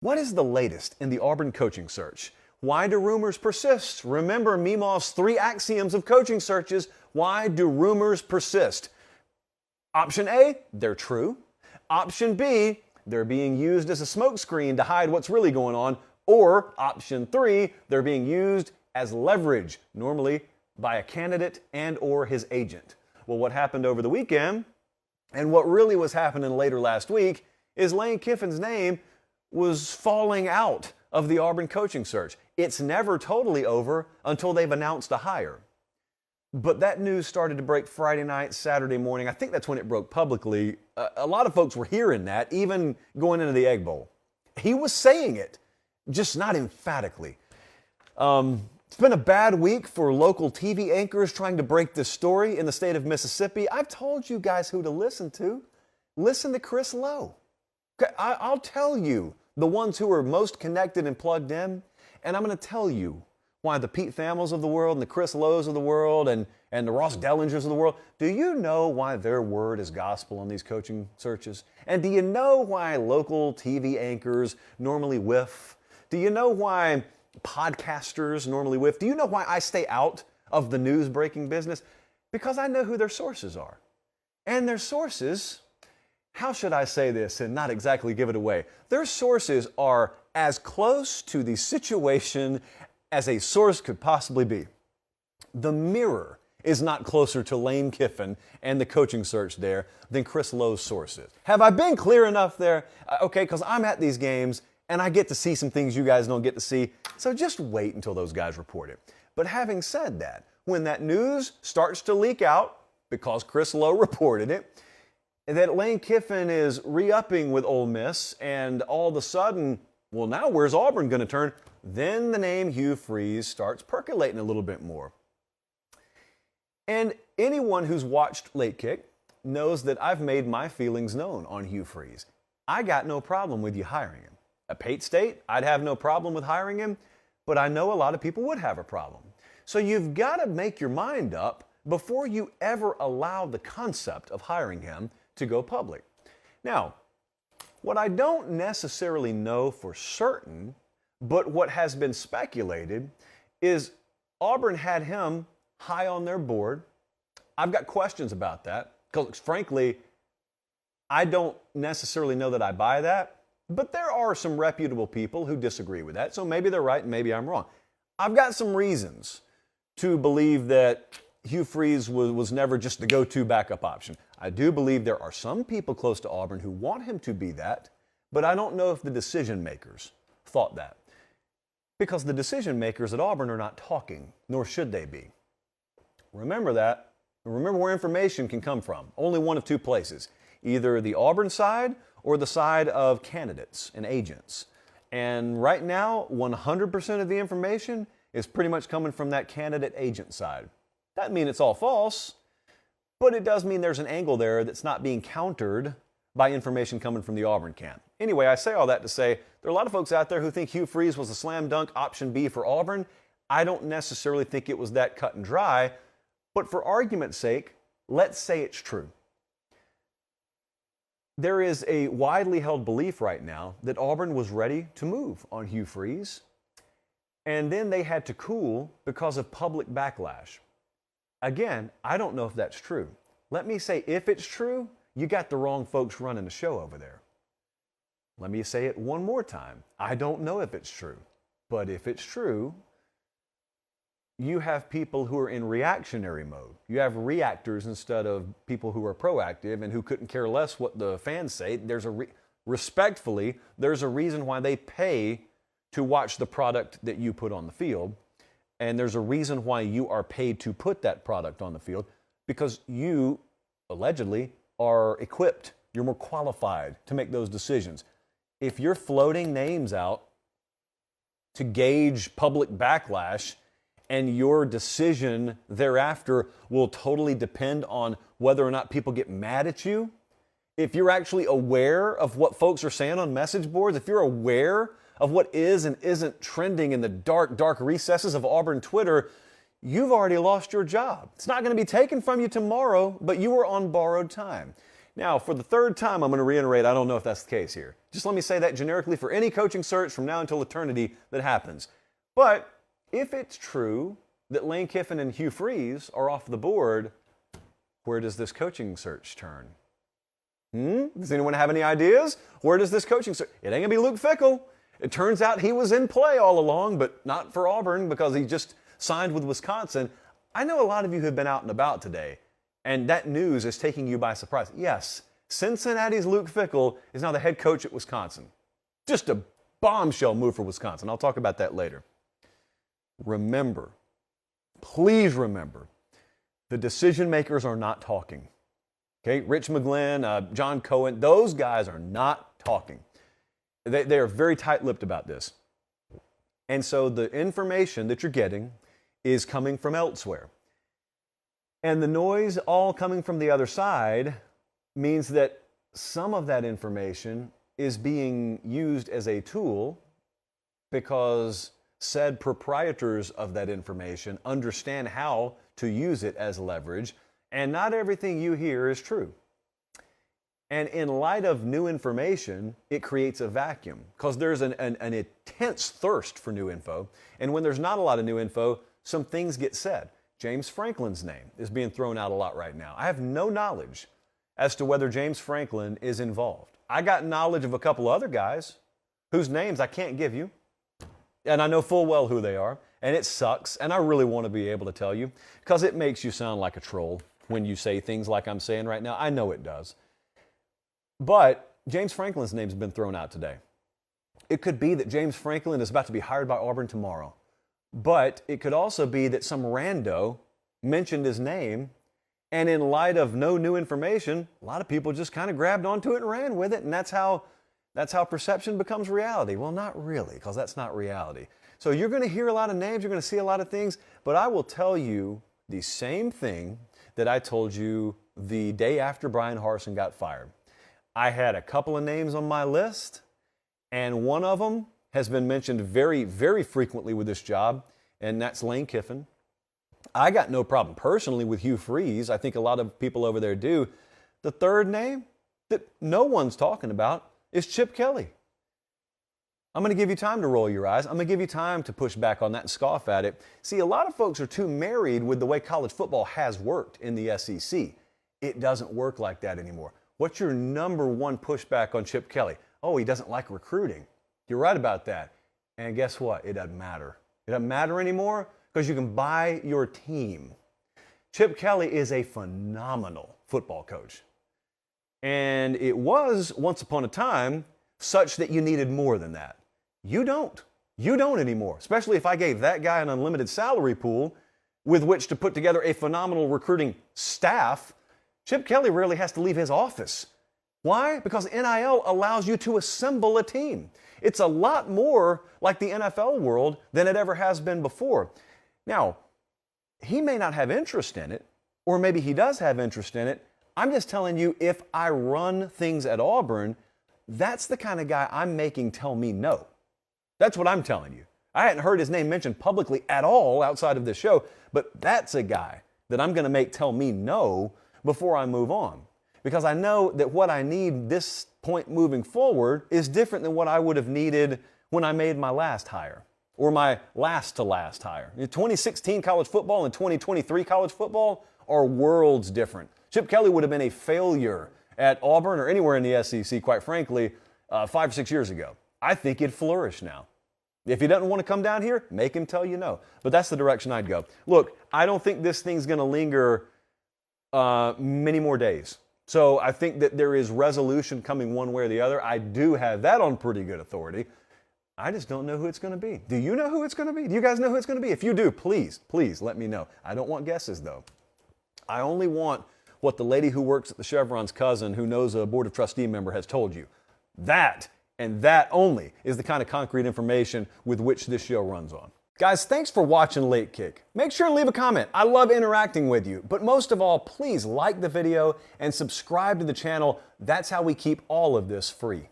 What is the latest in the Auburn coaching search? Why do rumors persist? Remember Mimof's 3 axioms of coaching searches. Why do rumors persist? Option A, they're true. Option B, they're being used as a smokescreen to hide what's really going on. Or option 3, they're being used as leverage, normally by a candidate and or his agent. Well, what happened over the weekend and what really was happening later last week is Lane Kiffin's name was falling out of the Auburn coaching search. It's never totally over until they've announced a hire. But that news started to break Friday night, Saturday morning. I think that's when it broke publicly. A lot of folks were hearing that, even going into the Egg Bowl. He was saying it, just not emphatically. It's been a bad week for local TV anchors trying to break this story in the state of Mississippi. I've told you guys who to listen to. Listen to Chris Lowe. I'll tell you the ones who are most connected and plugged in, and I'm going to tell you why the Pete Thamels of the world and the Chris Lowe's of the world and the Ross Dellingers of the world, do you know why their word is gospel on these coaching searches? And do you know why local TV anchors normally whiff? Do you know why podcasters normally whiff? Do you know why I stay out of the news breaking business? Because I know who their sources are. And their sources, how should I say this and not exactly give it away? Their sources are as close to the situation as a source could possibly be. The Mirror is not closer to Lane Kiffin and the coaching search there than Chris Lowe's source is. Have I been clear enough there? Okay, because I'm at these games and I get to see some things you guys don't get to see. So just wait until those guys report it. But having said that, when that news starts to leak out, because Chris Lowe reported it, that Lane Kiffin is re-upping with Ole Miss, and all of a sudden, well, now where's Auburn going to turn? Then the name Hugh Freeze starts percolating a little bit more. And anyone who's watched Late Kick knows that I've made my feelings known on Hugh Freeze. I got no problem with you hiring him. At Pate State, I'd have no problem with hiring him, but I know a lot of people would have a problem. So you've got to make your mind up before you ever allow the concept of hiring him to go public. Now, what I don't necessarily know for certain, but what has been speculated, is Auburn had him high on their board. I've got questions about that, because frankly, I don't necessarily know that I buy that, but there are some reputable people who disagree with that, so maybe they're right and maybe I'm wrong. I've got some reasons to believe that Hugh Freeze was never just the go-to backup option. I do believe there are some people close to Auburn who want him to be that, but I don't know if the decision makers thought that. Because the decision makers at Auburn are not talking, nor should they be. Remember that. Remember where information can come from. Only one of two places. Either the Auburn side or the side of candidates and agents. And right now, 100% of the information is pretty much coming from that candidate agent side. Doesn't mean it's all false, but it does mean there's an angle there that's not being countered by information coming from the Auburn camp. Anyway, I say all that to say there are a lot of folks out there who think Hugh Freeze was a slam dunk option B for Auburn. I don't necessarily think it was that cut and dry, but for argument's sake, let's say it's true. There is a widely held belief right now that Auburn was ready to move on Hugh Freeze, and then they had to cool because of public backlash. Again, I don't know if that's true. Let me say, if it's true, you got the wrong folks running the show over there. Let me say it one more time. I don't know if it's true, but if it's true, you have people who are in reactionary mode. You have reactors instead of people who are proactive and who couldn't care less what the fans say. Respectfully, there's a reason why they pay to watch the product that you put on the field. And there's a reason why you are paid to put that product on the field, because you, allegedly, are equipped. You're more qualified to make those decisions. If you're floating names out to gauge public backlash and your decision thereafter will totally depend on whether or not people get mad at you, if you're actually aware of what folks are saying on message boards, if you're aware of what is and isn't trending in the dark, dark recesses of Auburn Twitter, you've already lost your job. It's not going to be taken from you tomorrow, but you are on borrowed time. Now, for the third time, I'm going to reiterate, I don't know if that's the case here. Just let me say that generically for any coaching search from now until eternity that happens. But if it's true that Lane Kiffin and Hugh Freeze are off the board, where does this coaching search turn? Does anyone have any ideas? Where does this coaching search? It ain't going to be Luke Fickell. It turns out he was in play all along, but not for Auburn because he just signed with Wisconsin. I know a lot of you have been out and about today, and that news is taking you by surprise. Yes, Cincinnati's Luke Fickell is now the head coach at Wisconsin. Just a bombshell move for Wisconsin. I'll talk about that later. Remember, please remember, the decision makers are not talking. Okay, Rich McGlynn, John Cohen, those guys are not talking. They are very tight-lipped about this. And so the information that you're getting is coming from elsewhere. And the noise all coming from the other side means that some of that information is being used as a tool because said proprietors of that information understand how to use it as leverage, and not everything you hear is true. And in light of new information, it creates a vacuum because there's an intense thirst for new info. And when there's not a lot of new info, some things get said. James Franklin's name is being thrown out a lot right now. I have no knowledge as to whether James Franklin is involved. I got knowledge of a couple other guys whose names I can't give you, and I know full well who they are, and it sucks, and I really want to be able to tell you because it makes you sound like a troll when you say things like I'm saying right now. I know it does. But James Franklin's name's been thrown out today. It could be that James Franklin is about to be hired by Auburn tomorrow. But it could also be that some rando mentioned his name, and in light of no new information, a lot of people just kind of grabbed onto it and ran with it, and that's how perception becomes reality. Well, not really, because that's not reality. So you're going to hear a lot of names, you're going to see a lot of things, but I will tell you the same thing that I told you the day after Brian Harsin got fired. I had a couple of names on my list, and one of them has been mentioned very, very frequently with this job, and that's Lane Kiffin. I got no problem personally with Hugh Freeze. I think a lot of people over there do. The third name that no one's talking about is Chip Kelly. I'm going to give you time to roll your eyes. I'm going to give you time to push back on that and scoff at it. See, a lot of folks are too married with the way college football has worked in the SEC. It doesn't work like that anymore. What's your number one pushback on Chip Kelly? Oh, he doesn't like recruiting. You're right about that. And guess what? It doesn't matter. It doesn't matter anymore because you can buy your team. Chip Kelly is a phenomenal football coach. And it was, once upon a time, such that you needed more than that. You don't. You don't anymore, especially if I gave that guy an unlimited salary pool with which to put together a phenomenal recruiting staff. Chip Kelly rarely has to leave his office. Why? Because NIL allows you to assemble a team. It's a lot more like the NFL world than it ever has been before. Now, he may not have interest in it, or maybe he does have interest in it. I'm just telling you, if I run things at Auburn, that's the kind of guy I'm making tell me no. That's what I'm telling you. I hadn't heard his name mentioned publicly at all outside of this show, but that's a guy that I'm going to make tell me no before I move on. Because I know that what I need this point moving forward is different than what I would have needed when I made my last hire or my last to last hire. 2016 college football and 2023 college football are worlds different. Chip Kelly would have been a failure at Auburn or anywhere in the SEC, quite frankly, 5 or 6 years ago. I think he'd flourish now. If he doesn't want to come down here, make him tell you no. But that's the direction I'd go. Look, I don't think this thing's going to linger many more days. So I think that there is resolution coming one way or the other. I do have that on pretty good authority. I just don't know who it's going to be. Do you know who it's going to be? Do you guys know who it's going to be? If you do, please let me know. I don't want guesses, though. I only want what the lady who works at the Chevron's cousin who knows a Board of Trustee member has told you. That and that only is the kind of concrete information with which this show runs on. Guys, thanks for watching Late Kick. Make sure to leave a comment. I love interacting with you. But most of all, please like the video and subscribe to the channel. That's how we keep all of this free.